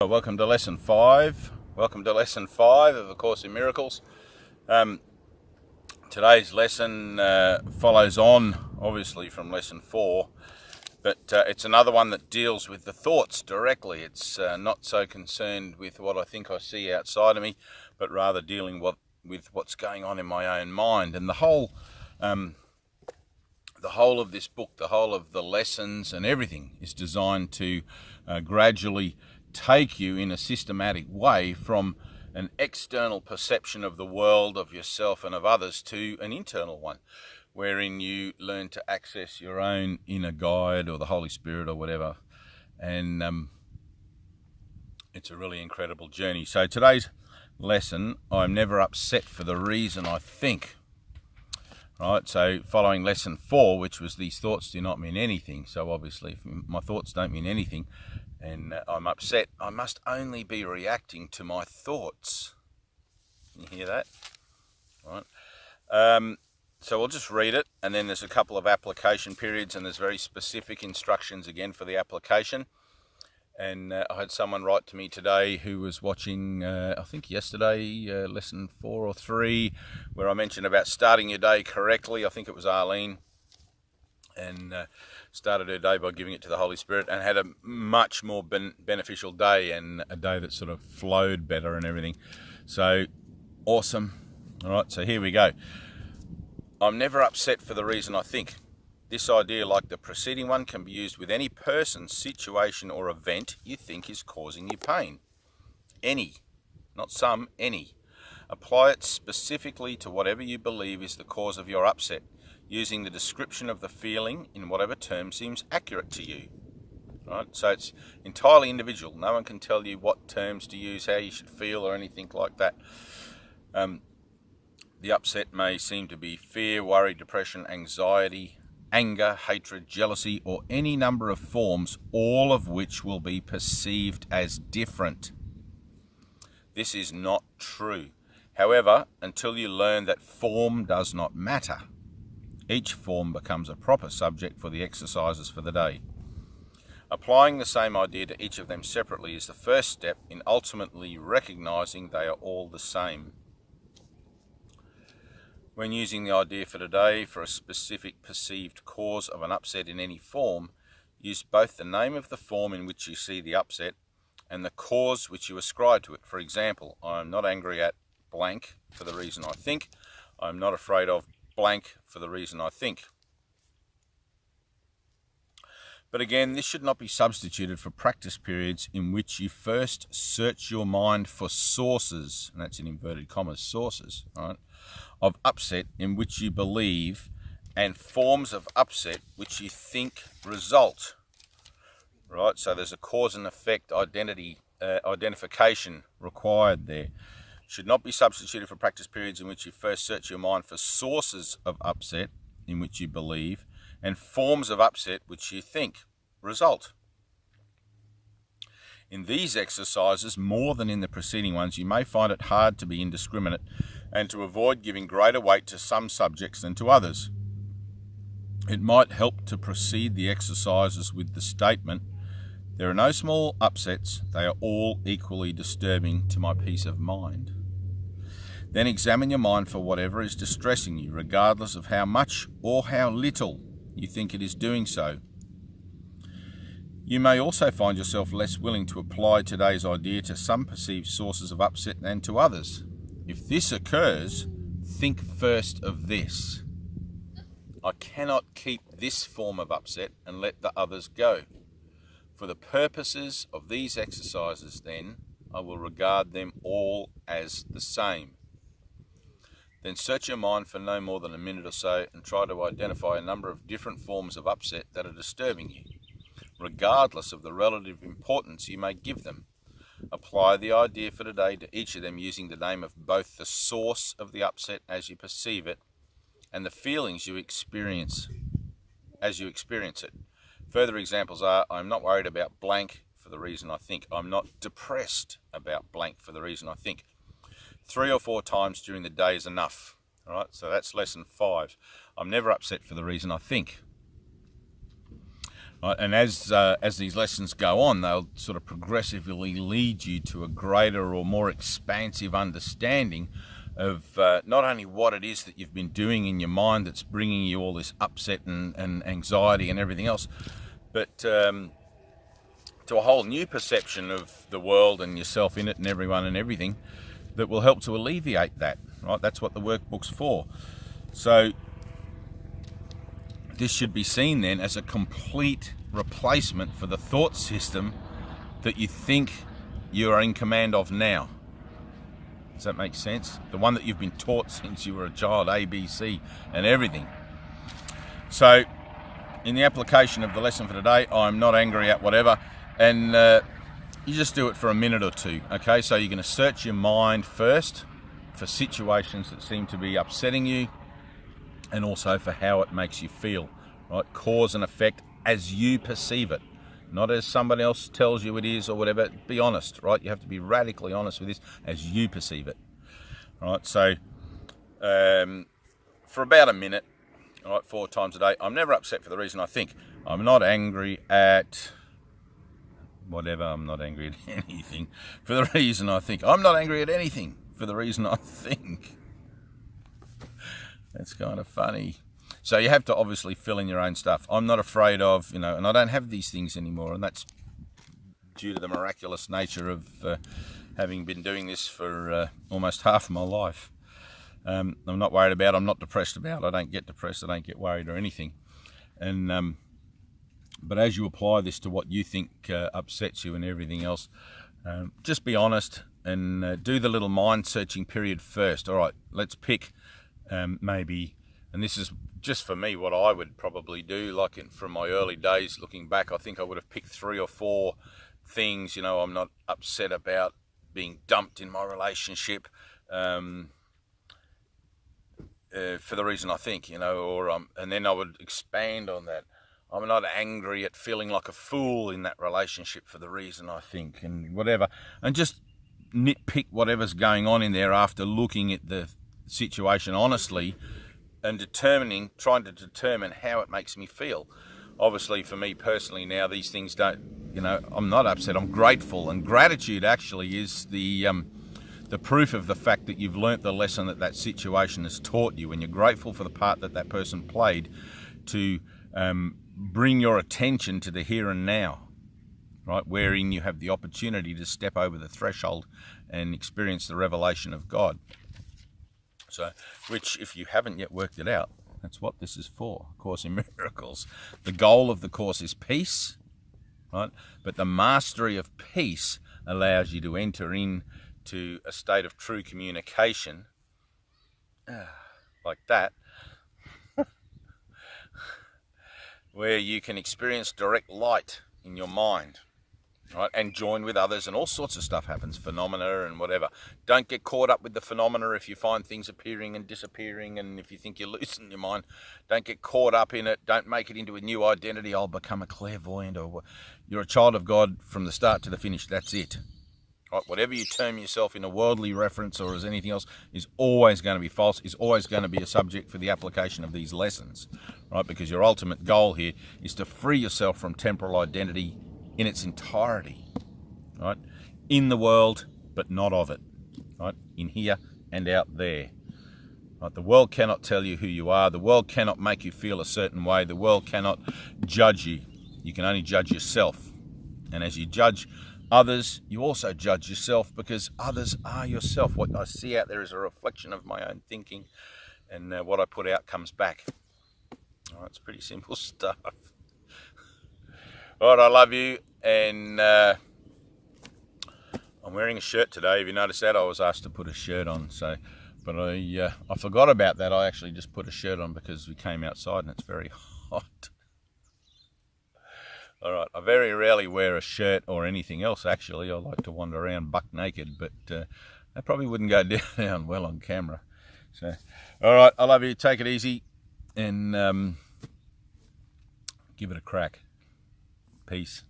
Welcome to lesson 5. Welcome to lesson 5 of A Course in Miracles. Today's lesson follows on, obviously, from lesson 4, but it's another one that deals with the thoughts directly. It's not so concerned with what I think I see outside of me, but rather dealing with what's going on in my own mind. And the whole of this book, the whole of the lessons and everything is designed to gradually take you in a systematic way from an external perception of the world, of yourself and of others, to an internal one, wherein you learn to access your own inner guide or the Holy Spirit or whatever. And it's a really incredible journey. So today's lesson, I'm never upset for the reason I think. Right, so following lesson 4, which was these thoughts do not mean anything. So obviously, if my thoughts don't mean anything, and I'm upset, I must only be reacting to my thoughts. Can you hear that? Right. So we'll just read it, and then there's a couple of application periods, and there's very specific instructions again for the application. And I had someone write to me today who was watching, I think yesterday, lesson 4 or 3, where I mentioned about starting your day correctly. I think it was Arlene. And started her day by giving it to the Holy Spirit and had a much more beneficial day, and a day that sort of flowed better and everything. So, awesome. All right, so here we go. I'm never upset for the reason I think. This idea, like the preceding one, can be used with any person, situation or event you think is causing you pain. Any, not some, any. Apply it specifically to whatever you believe is the cause of your upset, using the description of the feeling in whatever term seems accurate to you. Right? So it's entirely individual. No one can tell you what terms to use, how you should feel or anything like that. The upset may seem to be fear, worry, depression, anxiety, anger, hatred, jealousy, or any number of forms, all of which will be perceived as different. This is not true. However, until you learn that form does not matter, each form becomes a proper subject for the exercises for the day. Applying the same idea to each of them separately is the first step in ultimately recognizing they are all the same. When using the idea for today for a specific perceived cause of an upset in any form, use both the name of the form in which you see the upset and the cause which you ascribe to it. For example, I am not angry at blank for the reason I think. I am not afraid of blank for the reason I think. But again, this should not be substituted for practice periods in which you first search your mind for sources, and that's in inverted commas, sources, right, of upset in which you believe, and forms of upset which you think result. Right, so there's a cause and effect identification required there. Should not be substituted for practice periods in which you first search your mind for sources of upset in which you believe, and forms of upset which you think result. In these exercises, more than in the preceding ones, you may find it hard to be indiscriminate and to avoid giving greater weight to some subjects than to others. It might help to precede the exercises with the statement, "There are no small upsets, they are all equally disturbing to my peace of mind." Then examine your mind for whatever is distressing you, regardless of how much or how little you think it is doing so. You may also find yourself less willing to apply today's idea to some perceived sources of upset than to others. If this occurs, think first of this: I cannot keep this form of upset and let the others go. For the purposes of these exercises, then, I will regard them all as the same. Then search your mind for no more than a minute or so and try to identify a number of different forms of upset that are disturbing you, regardless of the relative importance you may give them. Apply the idea for today to each of them using the name of both the source of the upset as you perceive it and the feelings you experience as you experience it. Further examples are, I'm not worried about blank for the reason I think. I'm not depressed about blank for the reason I think. 3 or 4 times during the day is enough. All right, so that's lesson 5. I'm never upset for the reason I think. Right? And as these lessons go on, they'll sort of progressively lead you to a greater or more expansive understanding of not only what it is that you've been doing in your mind that's bringing you all this upset and anxiety and everything else, but to a whole new perception of the world and yourself in it and everyone and everything that will help to alleviate that. Right? That's what the workbook's for. So this should be seen then as a complete replacement for the thought system that you think you are in command of now. Does that make sense? The one that you've been taught since you were a child, A, B, C, and everything. So, in the application of the lesson for today, I'm not angry at whatever, and you just do it for a minute or two, okay? So you're going to search your mind first for situations that seem to be upsetting you, and also for how it makes you feel, right? Cause and effect as you perceive it, not as somebody else tells you it is or whatever. Be honest, right? You have to be radically honest with this as you perceive it, right? So for about a minute, all right, 4 times a day, I'm never upset for the reason I think. I'm not angry at whatever. I'm not angry at anything for the reason I think. I'm not angry at anything for the reason I think. That's kind of funny. So you have to obviously fill in your own stuff. I'm not afraid of, and I don't have these things anymore, and that's due to the miraculous nature of having been doing this for almost half of my life. I'm not worried about, I'm not depressed about, I don't get depressed, I don't get worried or anything. And but as you apply this to what you think upsets you and everything else, just be honest and do the little mind searching period first. All right, let's pick maybe, and this is just for me what I would probably do, like from my early days looking back, I think I would have picked 3 or 4 things. I'm not upset about being dumped in my relationship for the reason I think, and then I would expand on that. I'm not angry at feeling like a fool in that relationship for the reason I think, and whatever, and just nitpick whatever's going on in there after looking at the situation honestly and trying to determine how it makes me feel. Obviously for me personally now, these things don't, I'm not upset, I'm grateful, and gratitude actually is the proof of the fact that you've learnt the lesson that situation has taught you, and you're grateful for the part that person played to bring your attention to the here and now, right, wherein you have the opportunity to step over the threshold and experience the revelation of God. So, which, if you haven't yet worked it out, that's what this is for, Course in Miracles. The goal of the Course is peace, right? But the mastery of peace allows you to enter into a state of true communication, like that, where you can experience direct light in your mind, right, and join with others, and all sorts of stuff happens, phenomena and whatever. Don't get caught up with the phenomena if you find things appearing and disappearing, and if you think you're losing your mind, don't get caught up in it. Don't make it into a new identity. I'll become a clairvoyant, or you're a child of God from the start to the finish. That's it. Right? Whatever you term yourself in a worldly reference or as anything else is always going to be false, is always going to be a subject for the application of these lessons, right? Because your ultimate goal here is to free yourself from temporal identity in its entirety, right? In the world, but not of it, right? In here and out there. Right? The world cannot tell you who you are. The world cannot make you feel a certain way. The world cannot judge you. You can only judge yourself. And as you judge others, you also judge yourself, because others are yourself. What I see out there is a reflection of my own thinking, and what I put out comes back. All right, it's pretty simple stuff. All right, I love you, and I'm wearing a shirt today. If you noticed that, I was asked to put a shirt on, but I forgot about that. I actually just put a shirt on because we came outside and it's very hot. All right, I very rarely wear a shirt or anything else, actually. I like to wander around buck naked, but that probably wouldn't go down well on camera. So, all right, I love you. Take it easy, and give it a crack. Peace.